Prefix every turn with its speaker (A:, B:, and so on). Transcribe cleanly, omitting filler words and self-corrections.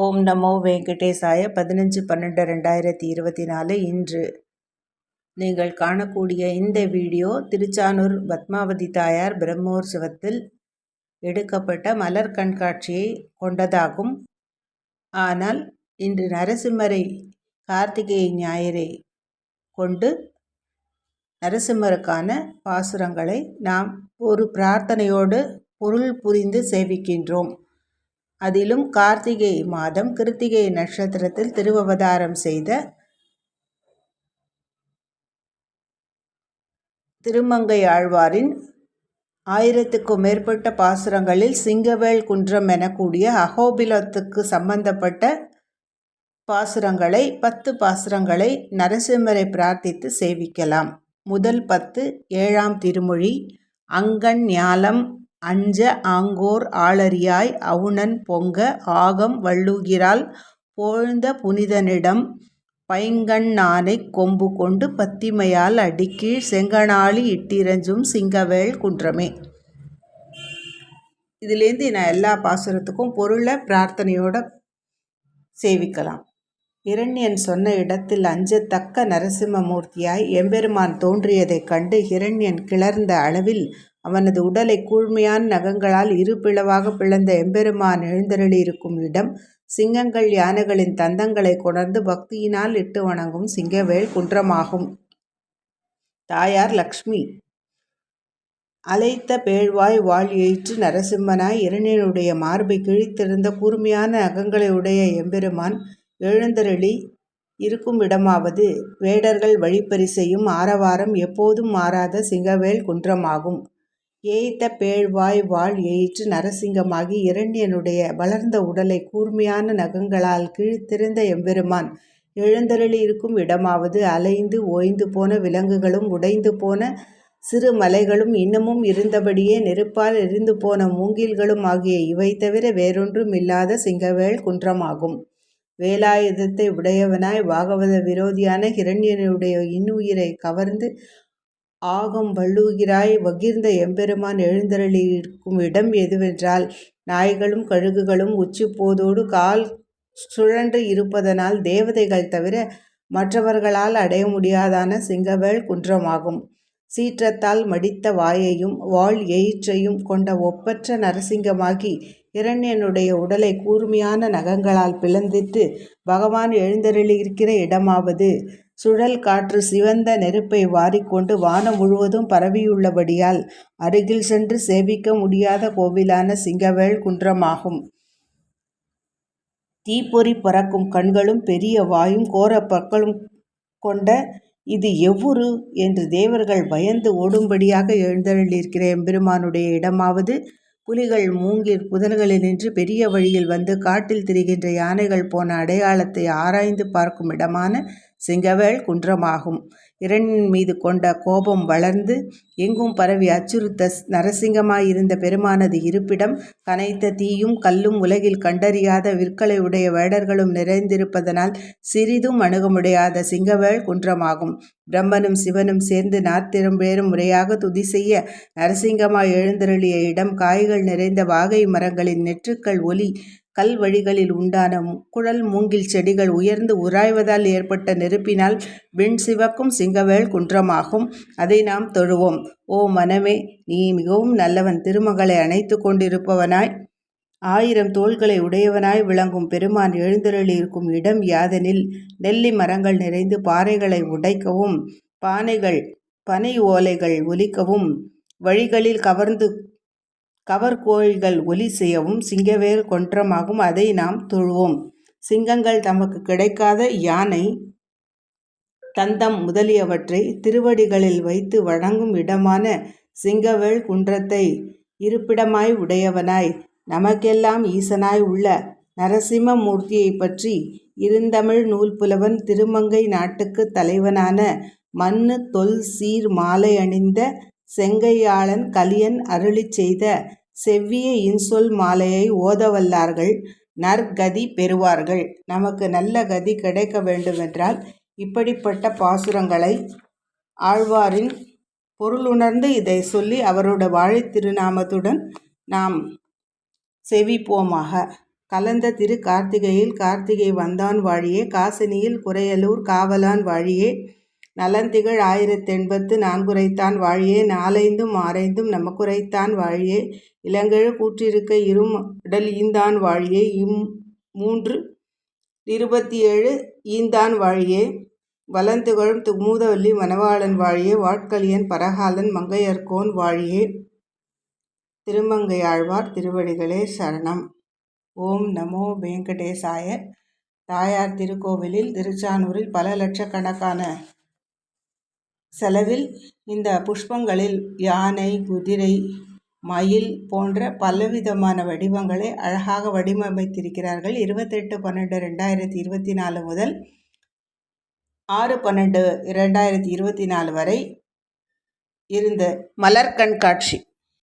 A: ஓம் நமோ வெங்கடேசாய 15/12/2024 இன்று நீங்கள் காணக்கூடிய இந்த வீடியோ திருச்சானூர் பத்மாவதி தாயார் பிரம்மோற்சவத்தில் எடுக்கப்பட்ட மலர் கண்காட்சியை கொண்டதாகும். ஆனால் இன்று நரசிம்மரை கார்த்திகை ஞாயிறை கொண்டு நரசிம்மருக்கான பாசுரங்களை நாம் ஒரு பிரார்த்தனையோடு பொருள் புரிந்து சேவிக்கின்றோம். அதிலும் கார்த்திகை மாதம் கிருத்திகை நட்சத்திரத்தில் திருவவதாரம் செய்த திருமங்கை ஆழ்வாரின் 1000க்கும் மேற்பட்ட பாசுரங்களில் சிங்கவேல் குன்றம் எனக்கூடிய அகோபிலத்துக்கு சம்பந்தப்பட்ட பாசுரங்களை 10 பாசுரங்களை நரசிம்மரை பிரார்த்தித்து சேவிக்கலாம். முதல் 10 7ஆம் திருமொழி. அங்கண் ஞாலம் அஞ்ச ஆங்கோர் ஆளரியாய் அவுணன் பொங்க ஆகம் வள்ளுகிறாள் போழ்ந்த புனிதனிடம் பைங்கண் நானைக் கொம்பு கொண்டு பத்திமையால் அடிக்கீழ் செங்கனாளி இட்டிரஞ்சும் சிங்கவேல் குன்றமே. இதுலேருந்து நான் எல்லா பாசுரத்துக்கும் பொருளை பிரார்த்தனையோட சேவிக்கலாம். இரண்யன் சொன்ன இடத்தில் அஞ்சத்தக்க நரசிம்மமூர்த்தியாய் எம்பெருமான் தோன்றியதைக் கண்டு இரண்யன் கிளர்ந்த அளவில் அவனது உடலை கூர்மையான நகங்களால் இரு பிளவாக பிளந்த எம்பெருமான் எழுந்தருளியிருக்கும் இடம் சிங்கங்கள் யானைகளின் தந்தங்களை கொணர்ந்து பக்தியினால் இட்டு வணங்கும் சிங்கவேல் குன்றமாகும். தாயார் லக்ஷ்மி. அலைத்த பேழ்வாய் வாழ் எயிற்று நரசிம்மனாய் இரணியனுடைய மார்பை கிழித்திருந்த கூர்மையான நகங்களை உடைய எம்பெருமான் எழுந்தருளி இருக்கும் இடமாவது வேடர்கள் வழிப்பறிசெய்யும் ஆரவாரம் எப்போதும் மாறாத சிங்கவேல் குன்றமாகும். ஏய்த்த பேழ்வாய் வாழ் எயிற்று நரசிங்கமாகி இரண்யனுடைய வளர்ந்த உடலை கூர்மையான நகங்களால் கிழித்திருந்த எம்பெருமான் எழுந்தருளி இருக்கும் இடமாவது அலைந்து ஓய்ந்து போன விலங்குகளும் உடைந்து போன சிறு மலைகளும் இன்னமும் இருந்தபடியே நெருப்பால் எரிந்து போன மூங்கில்களும் ஆகிய இவை தவிர வேறொன்றும் இல்லாத சிங்கவேல் குன்றமாகும். வேலாயுதத்தை உடையவனாய் பாகவத விரோதியான ஹிரண்யனுடைய இன்னுயிரை கவர்ந்து ஆகம் வள்ளுகிறாய் வகிர்ந்த எம்பெருமான் எழுந்தருளியிருக்கும் இடம் எதுவென்றால் நாய்களும் கழுகுகளும் உச்சி போதோடு கால் சுழன்று இருப்பதனால் தேவதைகள் தவிர மற்றவர்களால் அடைய முடியாதான சிங்கவேல் குன்றமாகும். சீற்றத்தால் மடித்த வாயையும் வாள் எயிற்றையும் கொண்ட ஒப்பற்ற நரசிங்கமாகி இரண்யனுடைய உடலை கூர்மையான நகங்களால் பிளந்திட்டு பகவான் எழுந்தருளியிருக்கிற இடமாவது சுழல் காற்று சிவந்த நெருப்பை வாரிக்கொண்டு வானம் முழுவதும் பரவியுள்ளபடியால் அருகில் சென்று சேவிக்க முடியாத கோவிலான சிங்கவேல் குன்றமாகும். தீப்பொறி பறக்கும் கண்களும் பெரிய வாயும் கோர பற்களும் கொண்ட இது எவ்வுரு என்று தேவர்கள் பயந்து ஓடும்படியாக எழுந்தருளியிருக்கிற எம்பெருமானுடைய இடமாவது புலிகள் மூங்கில் புதல்களில் நின்று பெரிய வழியில் வந்து காட்டில் திரிகின்ற யானைகள் போன அடையாளத்தை ஆராய்ந்து பார்க்கும் இடமான சிங்கவேல் குன்றமாகும். இரண்யன் மீது கொண்ட கோபம் வளர்ந்து எங்கும் பரவி அச்சுறுத்த நரசிங்கமாயிருந்த பெருமானது இருப்பிடம் கனைத்த தீயும் கல்லும் உலகில் கண்டறியாத விற்களை உடைய வேடர்களும் நிறைந்திருப்பதனால் சிறிதும் அணுக முடியாத சிங்கவேல் குன்றமாகும். பிரம்மனும் சிவனும் சேர்ந்து 40 பேரும் முறையாக துதி செய்ய நரசிங்கமாய் எழுந்தருளிய இடம் காய்கள் நிறைந்த வாகை மரங்களின் நெற்றுக்கள் ஒலி கல் வழிகளில் உண்டான குழல் மூங்கில் செடிகள் உயர்ந்து உராய்வதால் ஏற்பட்ட நெருப்பினால் விண் சிவக்கும் சிங்கவேல் குன்றமாகும். அதை நாம் தொழுவோம். ஓ மனமே, நீ மிகவும் நல்லவன். திருமகளை அணைத்து கொண்டிருப்பவனாய் 1000 தோள்களை உடையவனாய் விளங்கும் பெருமான் எழுந்தருளியிருக்கும் இடம் யாதெனில் நெல்லி மரங்கள் நிறைந்து பாறைகளை உடைக்கவும் பனை ஓலைகள் ஒலிக்கவும் வழிகளில் கவர்கோழிகள் ஒலி செய்யவும் சிங்கவேல் குன்றமாகும். அதை நாம் தொழுவோம். சிங்கங்கள் தமக்கு கிடைக்காத யானை தந்தம் முதலியவற்றை திருவடிகளில் வைத்து வணங்கும் இடமான சிங்கவேல் குன்றத்தை இருப்பிடமாய் உடையவனாய் நமக்கெல்லாம் ஈசனாய் உள்ள நரசிம்ம மூர்த்தியை பற்றி இருந்தமிழ் நூல் புலவன் திருமங்கை நாட்டுக்கு தலைவனான மண்ணு தொல் சீர் மாலை அணிந்த செங்கையாளன் கலியன் அருளிச் செய்த செவ்விய இன்சொல் மாலையை ஓதவல்லார்கள் நற்கதி பெறுவார்கள். நமக்கு நல்ல கதி கிடைக்க வேண்டுமென்றால் இப்படிப்பட்ட பாசுரங்களை ஆழ்வாரின் பொருளுணர்ந்து இதை சொல்லி அவரோட வாழை திருநாமத்துடன் நாம் செவிப்போமாக. கலந்த திரு கார்த்திகையில் கார்த்திகை வந்தான் வாழியே, காசினியில் குறையலூர் காவலான் வாழியே, நலந்திகழ் 1084 வாழியே, நாலைந்தும் ஆரைந்தும் நமக்குரைத்தான் வாழியே, இளங்கெழு கூற்றிருக்க இரும் உடல் ஈந்தான் வாழியே, 327 ஈந்தான் வாழியே, வலந்துகழும் மூதவல்லி மணவாளன் வாழியே, வாட்கலியன் பரகாலன் மங்கையர்கோன் வாழியே. திருமங்கையாழ்வார் திருவடிகளே சரணம். ஓம் நமோ வெங்கடேசாய. தாயார் திருக்கோவிலில் திருச்சானூரில் பல லட்சக்கணக்கான செலவில் இந்த புஷ்பங்களில் யானை, குதிரை, மயில் போன்ற பலவிதமான வடிவங்களை அழகாக வடிவமைத்திருக்கிறார்கள். 28/12/2024 முதல் 6/12/2024 வரை இருந்த மலர் கண்காட்சி